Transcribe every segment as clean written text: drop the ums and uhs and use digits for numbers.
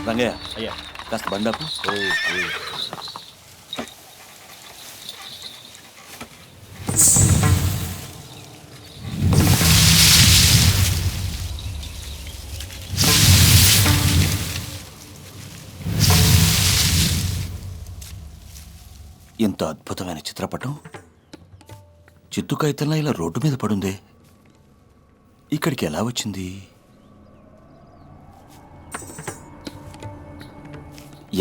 రంగయ్య అయ్యా. కాస్త బండాపు. ఇంత అద్భుతమైన చిత్రపటం చిత్తు కాగితంలా ఇలా రోడ్డు మీద పడుందే, ఇక్కడికి ఎలా వచ్చింది?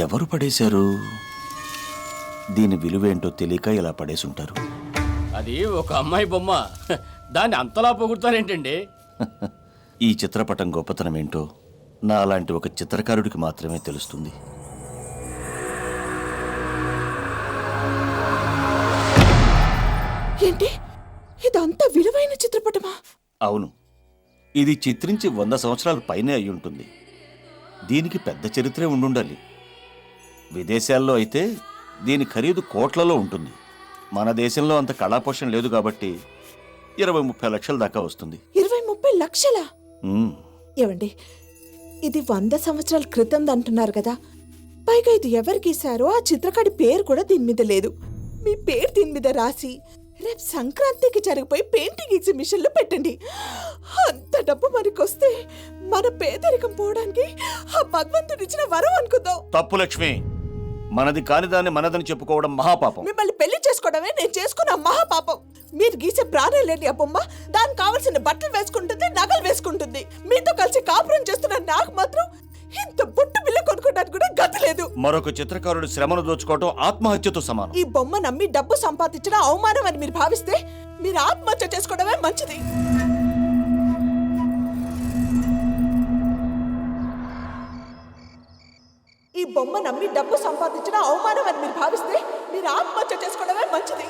ఎవరు పడేశారు? దీని విలువేంటో తెలియక ఇలా పడేసుంటారు. అది ఒక అమ్మాయి బొమ్మ, దాన్ని అంతలా పొగుడతారేంటండి? ఈ చిత్రపటం గొప్పతనం ఏంటో నా అలాంటి ఒక చిత్రకారుడికి మాత్రమే తెలుస్తుంది. ఏంటి, ఇదంతా విలువైన చిత్రపటమా? అవును, ఇది చిత్రించి 100 సంవత్సరాల పైనే అయి ఉంటుంది. దీనికి పెద్ద చరిత్రే ఉండుండాలి. విదేశాల్లో అయితే దీని ఖరీదు కోట్లలో ఉంటుంది. మన దేశంలో అంత కళాపోషణ లేదు కాబట్టి 20-30 లక్షల దాకా వస్తుంది. 20-30 లక్షలా? ఉమ్, ఏవండి, ఇది 100 సంవత్సరాల క్రితం అంటున్నారు కదా. పైగా ఇది ఎవరు గీశారో ఆ చిత్రకాడి పేరు కూడా దీని మీద లేదు. మీ పేరు దీని మీద రాసి రేపు సంక్రాంతికి జరిగిపోయి పెయింటింగ్ ఎగ్జిబిషన్ లో పెట్టండి. అంత డబ్బు మనకొస్తే మన పేదరికం పోవడానికి ఆ భగవంతుడు ఇచ్చిన వరం అనుకుందాం. తప్పు లక్ష్మి, మనది కాని దాన్ని మనదని చెప్పుకోవడం మహాపాపం. మిమ్మల్ని పెళ్లి చేసుకోవడమే నేను చేసుకున్న మహాపాపం. మీరు గీసే ప్రాణం లేని ఆ బొమ్మ దానికి కావాల్సిన బట్టలు వేసుకుంటుంది, నగలు వేసుకుంటుంది. మీతో కలిసి కాపురం చేస్తున్న నాకు మాత్రం ఇంత బొట్టు బిల్ల కొనుక్కోడానికి కూడా గతి లేదు. మరొక చిత్రకారుడు శ్రమను దోచుకోవడం ఆత్మహత్యతో సమానం. ఈ బొమ్మ నమ్మి డబ్బు సంపాదించడం అవమానం అని మీరు భావిస్తే మీరు ఆత్మహత్య చేసుకోవడమే మంచిది. ఈ బొమ్మ నమ్మి డబ్బు సంపాదించడం అవమానం అని మీరు భావిస్తే మీరు ఆత్మహత్య చేసుకోవడమే మంచిది.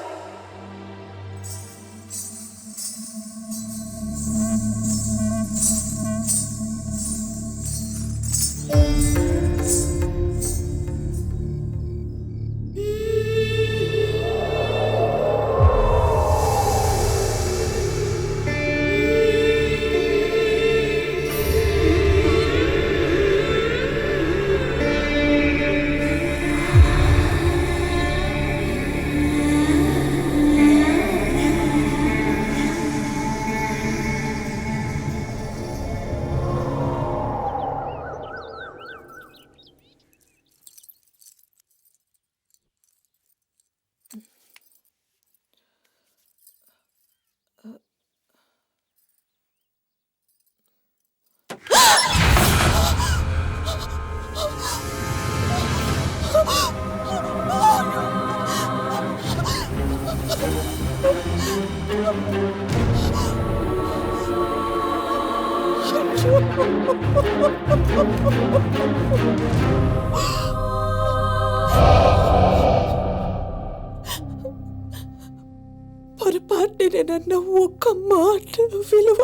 పొరపాటు నేనన్న ఒక్క మాట విలువ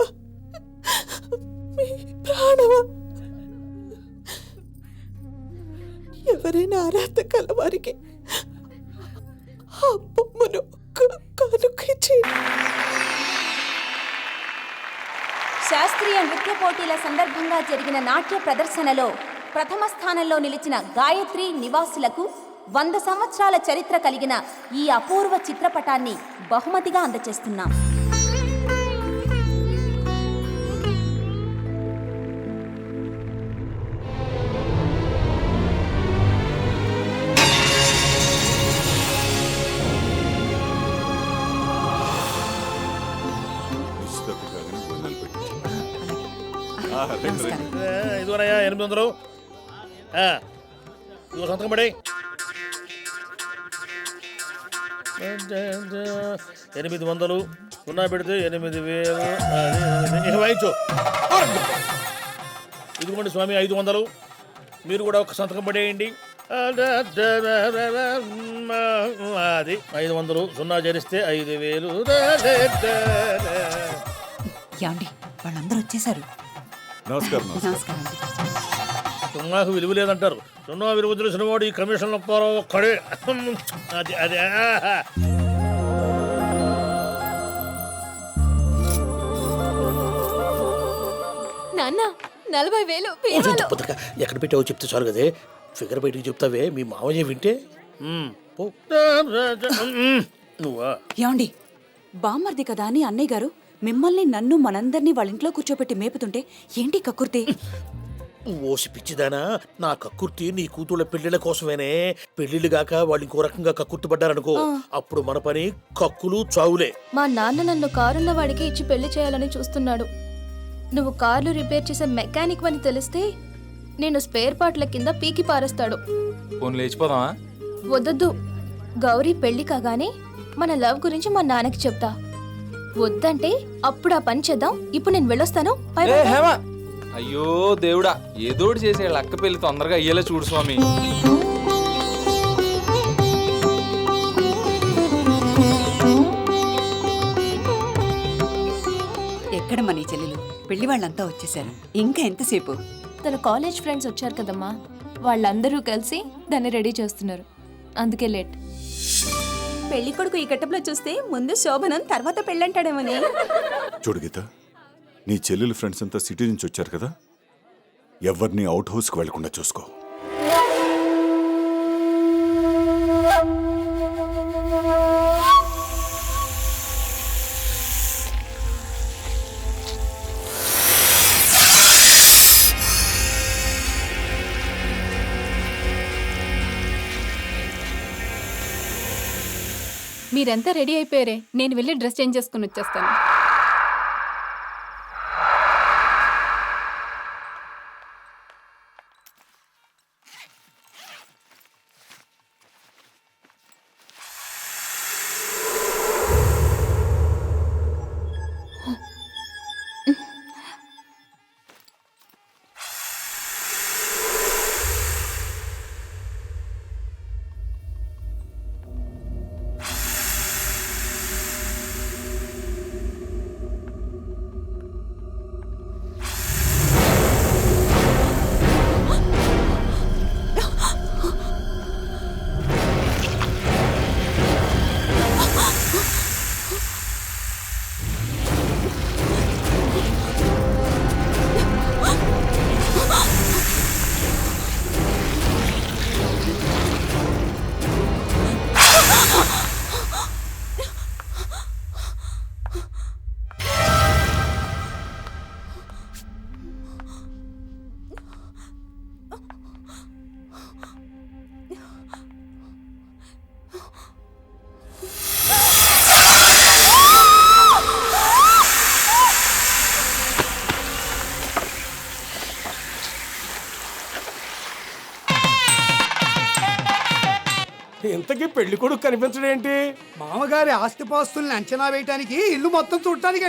మీ ప్రాణమా? ఎవరైనా అర్హత కలవారికి ఆ బొమ్మను కానుకిచ్చి. శాస్త్రీయ నృత్య పోటీల సందర్భంగా జరిగిన నాట్య ప్రదర్శనలో ప్రథమ స్థానంలో నిలిచిన గాయత్రి నివాసులకు 100 సంవత్సరాల చరిత్ర కలిగిన ఈ అపూర్వ చిత్రపటాన్ని బహుమతిగా అందజేస్తున్నాం. ఇదిగోనయ్యా 800. ఇదిగో సంతకం పడి 800 సున్నా పెడితే 8,000 వాయించు. ఇదిగోండి స్వామి 500. మీరు కూడా ఒక సంతకం పడేయండి. అది 500 సున్నా చేరిస్తే 5,000. వాళ్ళందరూ వచ్చేసారు. నమస్కారం. సున్నాకు విలువ లేదంటారు. సున్నా విలువ తెలిసిన వాడు ఈ కమిషన్ ఒక్కడే. అది అది నాన్న, 40,000 బతుక ఎక్కడ పెట్టావో చెప్తే చాలు కదే ఫిగర్ బయటికి చెప్తావే మీ మామయ్య వింటే పో. నువ్వా ఏమండి బామ్మర్ది కదా అని అన్నయ్య గారు మిమ్మల్ని నన్ను మనందరినీ వాళ్ళ ఇంట్లో కూర్చోబెట్టి మేపుతుంటే ఏంటి కక్కుర్తి? ఓసి పిచ్చిదానా, నా కక్కుర్తి నీ కూతుళ్ళ పెళ్లిళ్ళ కోసమేనే. పెళ్లిళ్ళు గాక వాళ్ళు ఇంకో రకంగా కక్కుర్తిపడ్డారనుకో, అప్పుడు మన పని కక్కులు చావులే. మా నాన్న నన్ను కారున్న వాడికి ఇచ్చి పెళ్లి చేయాలని చూస్తున్నాడు. నువ్వు కార్లు రిపేర్ చేసే మెకానిక్ అని తెలిస్తే నేను స్పేర్ పార్ట్ల కింద పీకి పారేస్తాడు. లేచిపోదామా? వద్దొద్దు, గౌరీ పెళ్లి కాగానే మన లవ్ గురించి మా నాన్నకి చెప్తా. వద్దంటే అప్పుడు ఆ పని చేద్దాం. ఇప్పుడు నేను వెళ్ళొస్తాను. By by. హేమా, అయ్యో దేవుడా, ఏదోటి చేసే అక్క పెళ్లి తొందరగా అయ్యేలా చూడు స్వామి. ఎక్కడ మన చెల్లెలు? పెళ్లి వాళ్ళంతా వచ్చేసారు, ఇంకా ఎంతసేపు? తన కాలేజ్ ఫ్రెండ్స్ వచ్చారు కదమ్మా, వాళ్ళందరూ కలిసి దాన్ని రెడీ చేస్తున్నారు, అందుకే లేట్. పెళ్లి కొడుకు ఈ గెటప్లో చూస్తే ముందు శోభనం తర్వాత పెళ్ళంటాడేమోని. చూడు గీత, నీ చెల్లెలు ఫ్రెండ్స్ అంతా సిటీ నుంచి వచ్చారు కదా, ఎవరిని అవుట్ హౌస్కి వెళ్లకుండా చూసుకో. మీరంతా రెడీ అయిపోయారే, నేను వెళ్ళి డ్రెస్ చేంజ్ చేసుకుని వచ్చేస్తాను. ఇంతకీ పెళ్లి కొడుకు కనిపించడేంటి? మామగారి ఆస్తిపాస్తుల్ని అంచనా వేయటానికి ఇల్లు మొత్తం చూడటానికి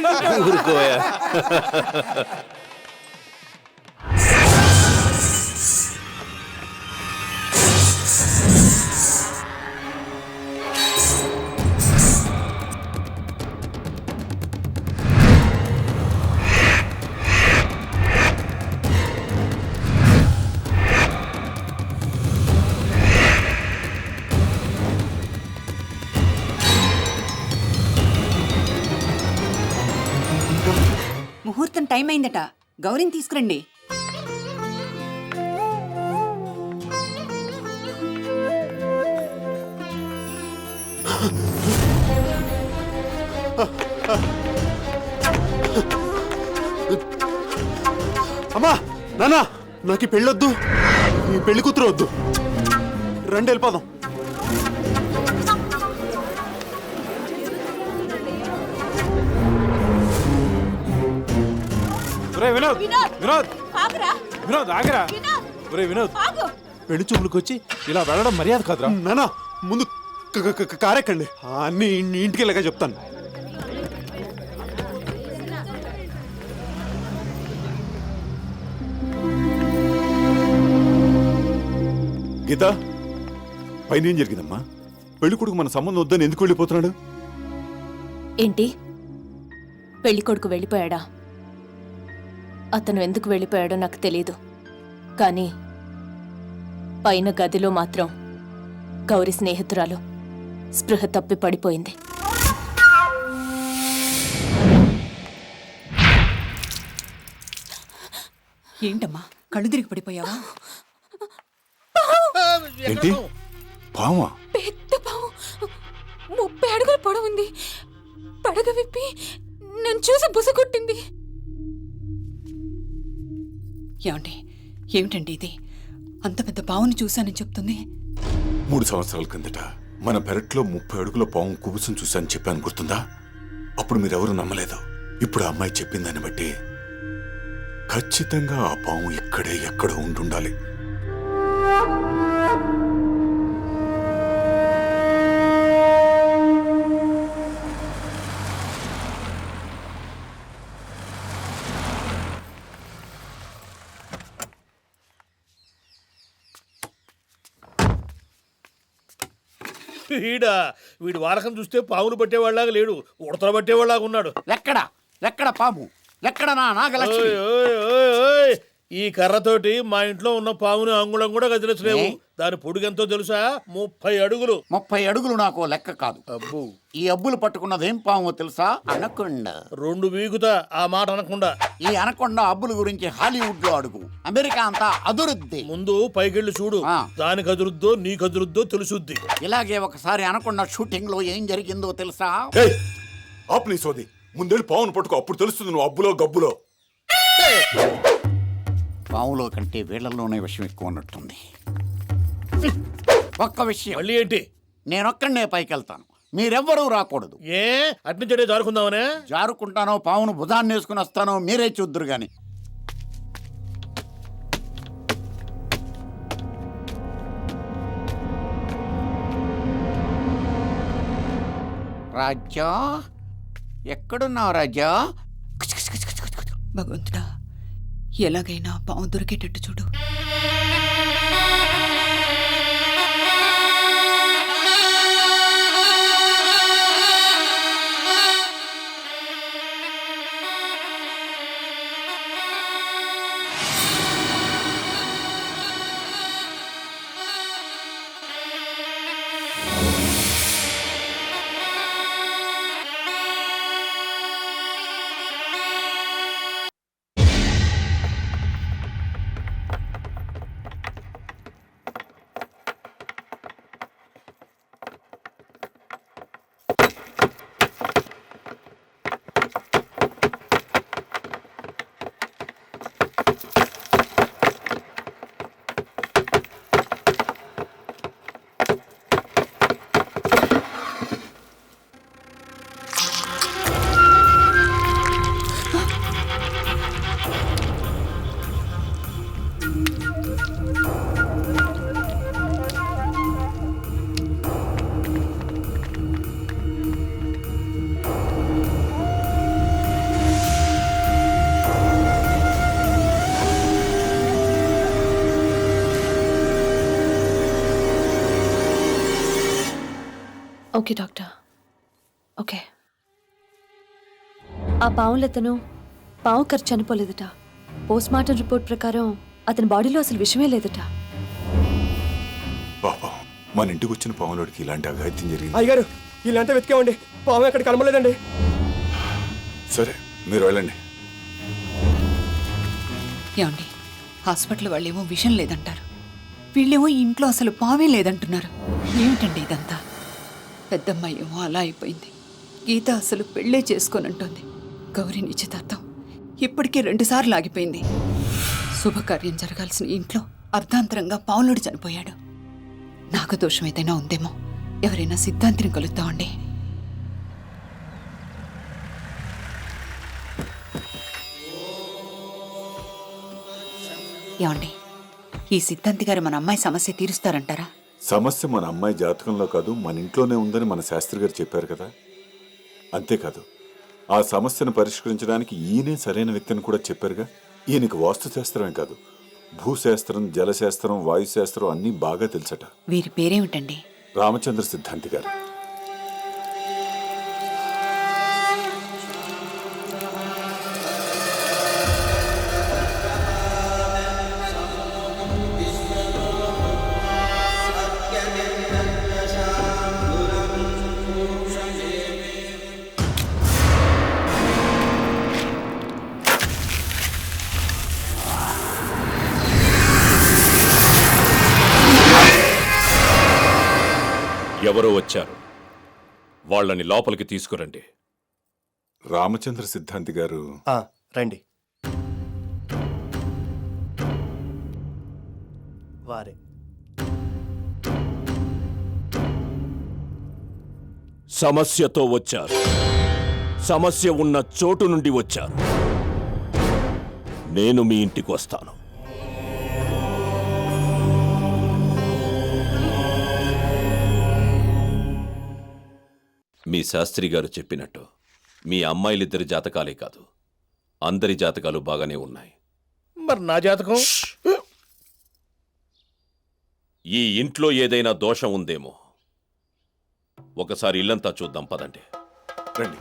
ముహూర్తం టైం అయిందట, గౌరీని తీసుకురండి. అమ్మా, నాన్న, నాకు ఈ పెళ్ళొద్దు, ఈ పెళ్లి కూతురు వద్దు. రండి వెళ్ళిపోదాం. వినోద్, వినోద్, వినోద్ ఆగరా. వినోద్, పెళ్లి చూపులకు వచ్చి ఇలా వెళ్ళడం మర్యాద కాదురా. నానా, ముందు కారెక్కండి, అన్ని ఇంటికి వెళ్ళగా చెప్తాను. గీత, పైన ఏం జరిగిందమ్మా? పెళ్లి కొడుకు మన సంబంధం వద్దని ఎందుకు వెళ్ళిపోతున్నాడు? ఏంటి, పెళ్లి కొడుకు వెళ్ళిపోయాడా? అతను ఎందుకు వెళ్ళిపోయాడో నాకు తెలీదు, కానీ పైన గదిలో మాత్రం గౌరీ స్నేహితురాలు స్పృహ తప్పి పడిపోయింది. ఏంటమ్మా కళ్ళు తిరిగి పడిపోయావా? ఏంటి పావా? పెద్ద పాము 30 అడుగుల పొడవుంది. పడగ విప్పి నన్ను చూసి బుసగొట్టింది. ఏమండి, ఏమిటండి ఇది? అంత పెద్ద పావుని చూశానని చెప్తుంది. 3 సంవత్సరాల కిందట మన పెరట్లో 30 అడుగుల పాము కుబుసం చూశాను చెప్పాను, గుర్తుందా? అప్పుడు మీరెవరూ నమ్మలేదు. ఇప్పుడు ఆ అమ్మాయి చెప్పిన దాన్ని బట్టి ఖచ్చితంగా ఆ పాము ఇక్కడే ఎక్కడో ఉంటుండాలి. వీడి వారకం చూస్తే పాములు పట్టేవాళ్ళగా లేడు, ఉడతలు పట్టేవాళ్ళగా ఉన్నాడు. ఎక్కడ పాము? ఎక్కడ నా నాగలక్ష్మి? ఓయ్, ఓయ్, ఓయ్. ఈ కర్రతోటి మా ఇంట్లో ఉన్న పాముని అంగుళం కూడా కదిలించలేవు. దాని పొడుగెంతో తెలుసా? 30 అడుగులు. 30 అడుగులు నాకు లెక్క కాదు. అబ్బు, ఈ అబ్బులు పట్టుకున్నదేం పాము తెలుసా? అనకొండ. 2 వీగుతా ఆ మాట అనకుండా. ఈ అనకొండ అబ్బుల గురించి హాలీవుడ్ లో అడుగు, అమెరికా అంతా అదురుద్ది. ముందు పైకెళ్ళి చూడు, దానికి అదురుద్దో నీకు అదురుద్దో తెలుసుద్ది. ఇలాగే ఒకసారి అనకొండ షూటింగ్ లో ఏం జరిగిందో తెలుసా? ఆపు నీ సోది, ముందెళ్ళి పావును పట్టుకో, అప్పుడు తెలుస్తుంది నువ్వు అబ్బులో గబ్బులో. పాములో కంటే వీళ్లలోనే విషయం ఎక్కువ ఉన్నట్టుంది. ఒక్క విషయం. మళ్ళీ ఏంటి? నేనొక్కడనే పైకెళ్తాను, మీరెవ్వరూ రాకూడదు. ఏ అట్నుంచే జారుకుందామనే? జారుకుంటానో పావును భుజాన్ని వేసుకుని వస్తానో మీరే చూద్దురు గాని. రాజా, ఎక్కడున్నావు రాజా? భగవంతుడా, ఎలాగైనా పాము దొరికేటట్టు చూడు. Okay doctor, okay. ఆ పావులతను పావు ఖర్చు చనిపోలేదట. పోస్ట్మార్టం రిపోర్ట్ ప్రకారం అతని బాడీలో అసలు విషయమే లేదట. పాపం, మన ఇంటికి వచ్చిన పాములోడికి ఇలాంటి అఘాయిత్యం జరిగింది. అయ్యగారు, ఇలాంటి వెతికామండి, పాము ఎక్కడ కనబడలేదండి. సరే, మీరు వెళ్ళండి. ఏమండి, హాస్పిటల్ వాళ్ళేమో విషయం లేదంటారు, వీళ్ళేమో ఇంట్లో అసలు పావే లేదంటున్నారు. ఏమిటండి ఇదంతా? పెద్దమ్మాయి ఏమో అలా అయిపోయింది, గీత అసలు పెళ్ళే చేసుకోనంటుంది. గౌరీ నిశ్చితార్థం ఇప్పటికే 2 సార్లు ఆగిపోయింది. శుభకార్యం జరగాల్సిన ఇంట్లో అర్ధాంతరంగా పావులుడు చనిపోయాడు. నాకు దోషం ఏదైనా ఉందేమో, ఎవరైనా సిద్ధాంతిని కలుద్దామండి. ఏమండి, ఈ సిద్ధాంతి గారు మన అమ్మాయి సమస్య తీరుస్తారంటారా? సమస్య మన అమ్మాయి జాతకంలో కాదు, మన ఇంట్లోనే ఉందని మన శాస్త్రి గారు చెప్పారు కదా. అంతేకాదు, ఆ సమస్యను పరిష్కరించడానికి ఈయనే సరైన వ్యక్తిని కూడా చెప్పారుగా. ఈయనకి వాస్తుశాస్త్రమే కాదు, భూశాస్త్రం, జలశాస్త్రం, వాయుశాస్త్రం అన్నీ బాగా తెలుసట. వీరి పేరేమిటండి? రామచంద్ర సిద్ధాంతి గారు. ఎవరో వచ్చారు, వాళ్ళని లోపలికి తీసుకురండి. రామచంద్ర సిద్ధాంతి గారు రండి. వారే సమస్యతో వచ్చారు, సమస్య ఉన్న చోటు నుండి వచ్చారు. నేను మీ ఇంటికి వస్తాను. మీ శాస్త్రి గారు చెప్పినట్టు మీ అమ్మాయిలిద్దరి జాతకాలే కాదు, అందరి జాతకాలు బాగానే ఉన్నాయి. మరి నా జాతకం? ఈ ఇంట్లో ఏదైనా దోషం ఉందేమో. ఒకసారి ఇల్లంతా చూద్దాం, పదండి. రండి.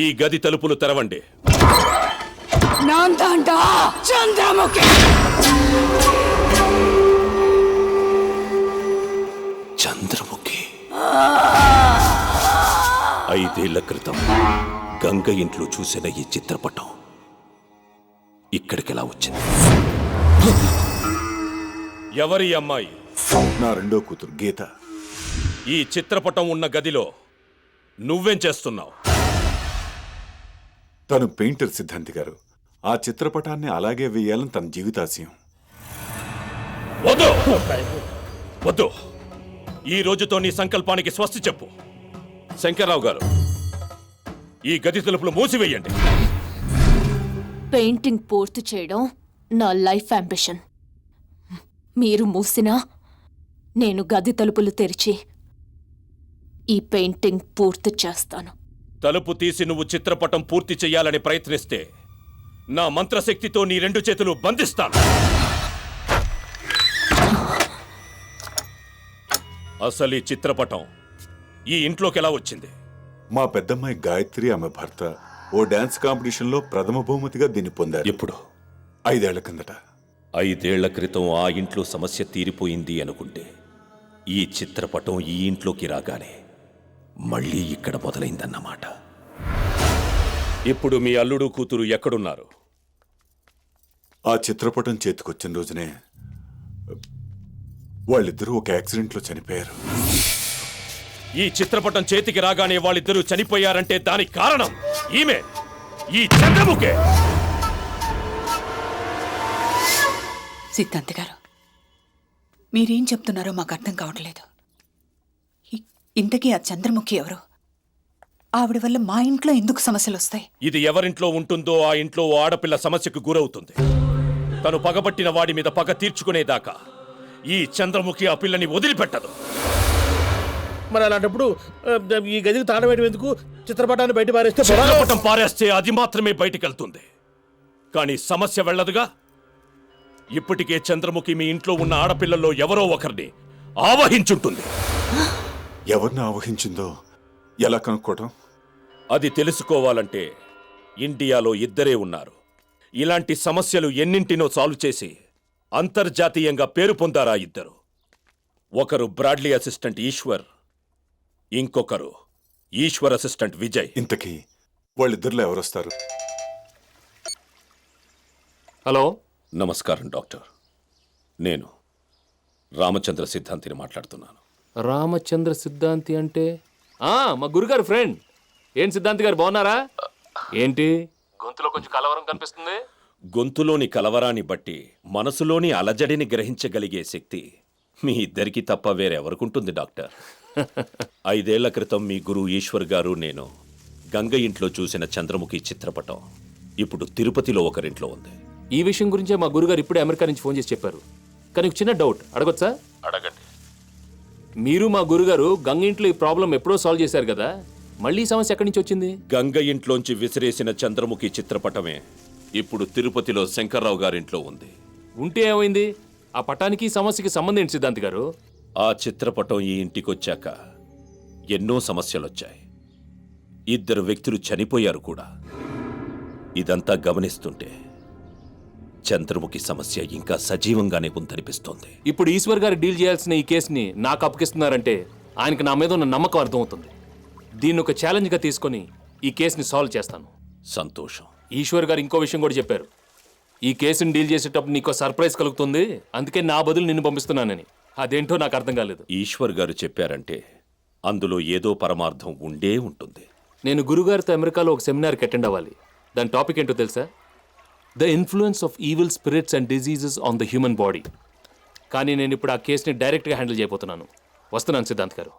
ఈ గది తలుపులు తెరవండి. చంద్రముఖి చంద్రముఖి 5 ఏళ్ల క్రితం గంగ ఇంట్లో చూసిన ఈ చిత్రపటం ఇక్కడికెలా వచ్చింది? ఎవరి అమ్మాయి? నా రెండో కూతురు గీత. ఈ చిత్రపటం ఉన్న గదిలో నువ్వేం చేస్తున్నావు? తను పెయింటర్ సిద్ధాంతి గారు. ఆ చిత్రపటాన్ని అలాగే వేయాలని తన జీవితాశయం. వద్దు వద్దు, ఈ రోజుతో నీ సంకల్పానికి స్వస్తి చెప్పు. శంకర్రావు గారు, ఈ గది తలుపులు మూసివేయండి. పెయింటింగ్ పూర్తి చేయడం నా లైఫ్ అంబిషన్. మీరు మూసినా నేను గది తలుపులు తెరిచి ఈ పెయింటింగ్ పూర్తి చేస్తాను. తలుపు తీసి నువ్వు చిత్రపటం పూర్తి చెయ్యాలని ప్రయత్నిస్తే నా మంత్రశక్తితో నీ 2 చేతులు బంధిస్తాను. అసలు ఈ చిత్రపటం ఈ ఇంట్లోకి ఎలా వచ్చింది? మా పెద్దమ్మాయి గాయత్రి, ఆమె భర్త ఓ డాన్స్ కాంపిటీషన్లో ప్రథమ బహుమతిగా దీన్ని పొందారు. ఎప్పుడు? 5 ఏళ్ల కిందట. 5 ఏళ్ల క్రితం ఆ ఇంట్లో సమస్య తీరిపోయింది అనుకుంటే, ఈ చిత్రపటం ఈ ఇంట్లోకి రాగానే మళ్ళీ ఇక్కడ మొదలైందన్నమాట. ఇప్పుడు మీ అల్లుడు కూతురు ఎక్కడున్నారు? ఆ చిత్రపటం చేతికొచ్చిన రోజునే వాళ్ళిద్దరూ ఒక యాక్సిడెంట్లో చనిపోయారు. ఈ చిత్రపటం చేతికి రాగానే వాళ్ళిద్దరూ చనిపోయారంటే దానికి కారణం ఈమె, ఈ చంద్రముఖే. సిద్ధాంతి గారు, మీరేం చెప్తున్నారో మాకు అర్థం కావట్లేదు. ఇంతకీ ఆ చంద్రముఖి ఎవరు? ఆవిడ వల్ల మా ఇంట్లో ఎందుకు సమస్యలు వస్తాయి? ఇది ఎవరింట్లో ఉంటుందో ఆ ఇంట్లో ఓ ఆడపిల్ల సమస్యకు గురవుతుంది. తను పగబట్టిన వాడి మీద పగ తీర్చుకునేదాకా ఈ చంద్రముఖి ఆ పిల్లని వదిలిపెట్టదు. మరి అలాంటప్పుడు ఈ గదికి తాళం వేయడం ఎందుకు? చిత్రపటాన్ని బయట పారేస్తే చిత్రపటం పారేస్తే అది మాత్రమే బయటికెళ్తుంది, కానీ సమస్య వెళ్ళదుగా. ఇప్పటికే చంద్రముఖి మీ ఇంట్లో ఉన్న ఆడపిల్లల్లో ఎవరో ఒకరిని ఆవహించుంటుంది. ఎవరిని ఆవహించిందో ఎలా కనుక్కోవటం? అది తెలుసుకోవాలంటే ఇండియాలో 2 ఉన్నారు. ఇలాంటి సమస్యలు ఎన్నింటినో సాల్వ్ చేసి అంతర్జాతీయంగా పేరు పొందారా 2. ఒకరు బ్రాడ్లీ అసిస్టెంట్ ఈశ్వర్, ఇంకొకరు ఈశ్వర్ అసిస్టెంట్ విజయ్. ఇంతకీ వాళ్ళిద్దరిలో ఎవరొస్తారు? హలో, నమస్కారం డాక్టర్. నేను రామచంద్ర సిద్ధాంతిని మాట్లాడుతున్నాను. రామచంద్ర సిద్ధాంతి అంటే మా గురుగారు ఫ్రెండ్. ఏం సిద్ధాంతి గారు బాగున్నారా? ఏంటి గొంతులో కొంచెం కలవరం కనిపిస్తుంది? గొంతులోని కలవరాన్ని బట్టి మనసులోని అలజడిని గ్రహించగలిగే శక్తి మీ ఇద్దరికి తప్ప వేరెవరుకుంటుంది డాక్టర్. 5 ఏళ్ల క్రితం మీ గురువు ఈశ్వర్ గారు నేను గంగ ఇంట్లో చూసిన చంద్రముఖి చిత్రపటం ఇప్పుడు తిరుపతిలో ఒకరింట్లో ఉంది. ఈ విషయం గురించే మా గురుగారు ఇప్పుడే అమెరికా నుంచి ఫోన్ చేసి చెప్పారు. కానీ ఒక చిన్న డౌట్ అడగొచ్చా? అడగండి. మీరు మా గురుగారు గంగ ఇంట్లో ఈ ప్రాబ్లం ఎప్పుడో సాల్వ్ చేశారు కదా, మళ్ళీ సమస్య ఎక్కడి నుంచి వచ్చింది? గంగ ఇంట్లోంచి విసిరేసిన చంద్రముఖి చిత్రపటమే ఇప్పుడు తిరుపతిలో శంకర్రావు గారింట్లో ఉంది. ఉంటే ఏమైంది? ఆ పటానికి సమస్యకి సంబంధం ఏంటి సిద్ధాంతి గారు? ఆ చిత్రపటం ఈ ఇంటికొచ్చాక ఎన్నో సమస్యలొచ్చాయి. 2 వ్యక్తులు చనిపోయారు కూడా. ఇదంతా గమనిస్తుంటే చంద్రముఖి సమస్య ఇంకా సజీవంగానే ఉందనిపిస్తోంది. ఇప్పుడు ఈశ్వర్ గారు డీల్ చేయాల్సిన ఈ కేసుని నాకు అప్పగిస్తున్నారంటే ఆయనకి నా మీద ఉన్న నమ్మకం అర్థమవుతుంది. దీన్ని ఒక ఛాలెంజ్గా తీసుకొని ఈ కేసుని సాల్వ్ చేస్తాను. సంతోషం. ఈశ్వర్ గారు ఇంకో విషయం కూడా చెప్పారు. ఈ కేసుని డీల్ చేసేటప్పుడు నీకు సర్ప్రైజ్ కలుగుతుంది, అందుకే నా బదులు నిన్ను పంపిస్తున్నానని. అదేంటో నాకు అర్థం కాలేదు. ఈశ్వర్ గారు చెప్పారంటే అందులో ఏదో పరమార్థం ఉండే ఉంటుంది. నేను గురుగారితో అమెరికాలో ఒక సెమినార్కి అటెండ్ అవ్వాలి. దాని టాపిక్ ఏంటో తెలుసా? The influence of evil spirits and diseases on the human body. కానీ నేను ఇప్పుడు ఆ కేసుని డైరెక్ట్గా హ్యాండిల్ చేయబోతున్నాను. వస్తున్నాను సిద్ధాంత్ గారు.